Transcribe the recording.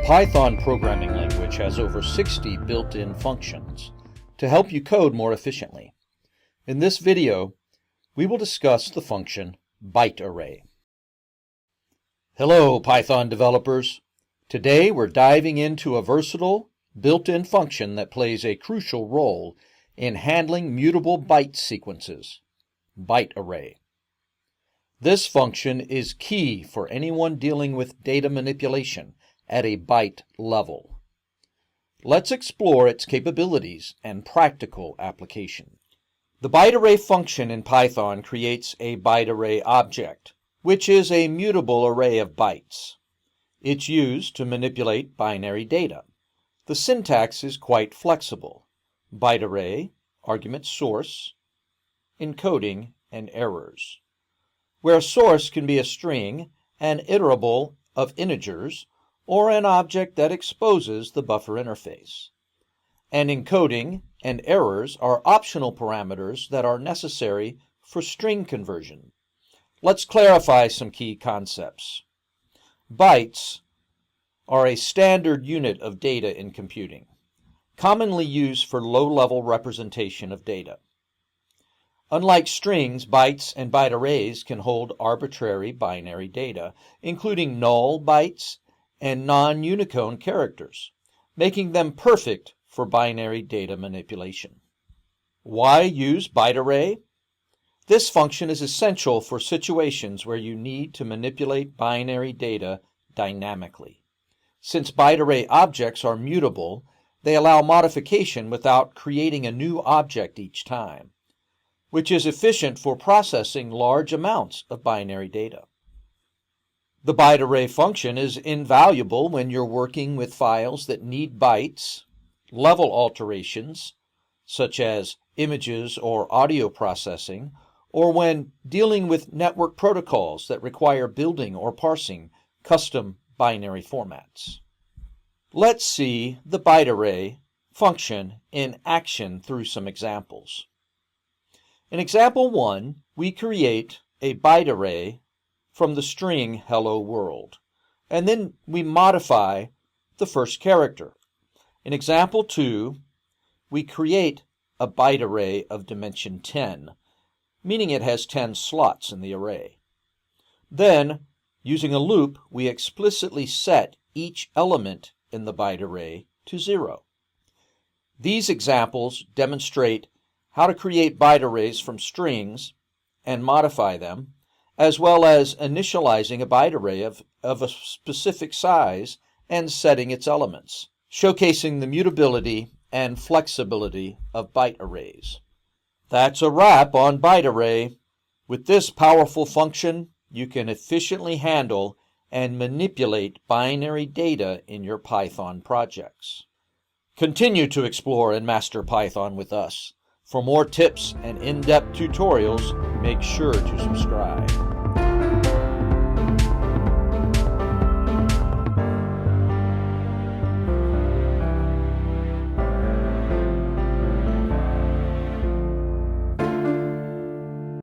Python programming language has over 60 built-in functions to help you code more efficiently. In this video, we will discuss the function bytearray. Hello, Python developers. Today we're diving into a versatile, built-in function that plays a crucial role in handling mutable byte sequences, bytearray. This function is key for anyone dealing with data manipulation at a byte level. Let's explore its capabilities and practical application. The bytearray function in Python creates a bytearray object, which is a mutable array of bytes. It's used to manipulate binary data. The syntax is quite flexible. Bytearray, argument source, encoding, and errors. Where a source can be a string, an iterable of integers, or an object that exposes the buffer interface. And encoding and errors are optional parameters that are necessary for string conversion. Let's clarify some key concepts. Bytes are a standard unit of data in computing, commonly used for low-level representation of data. Unlike strings, bytes and byte arrays can hold arbitrary binary data, including null bytes and non-Unicode characters, making them perfect for binary data manipulation. Why use bytearray? This function is essential for situations where you need to manipulate binary data dynamically. Since bytearray objects are mutable, they allow modification without creating a new object each time, which is efficient for processing large amounts of binary data. The bytearray function is invaluable when you're working with files that need bytes, level alterations, such as images or audio processing, or when dealing with network protocols that require building or parsing custom binary formats. Let's see the bytearray function in action through some examples. In example 1, we create a bytearray from the string hello world, and then we modify the first character. In example 2, we create a bytearray of dimension 10, meaning it has 10 slots in the array. Then, using a loop, we explicitly set each element in the bytearray to 0. These examples demonstrate how to create byte arrays from strings and modify them, as well as initializing a byte array of a specific size and setting its elements, showcasing the mutability and flexibility of byte arrays. That's a wrap on bytearray. With this powerful function, you can efficiently handle and manipulate binary data in your Python projects. Continue to explore and master Python with us. For more tips and in-depth tutorials, make sure to subscribe.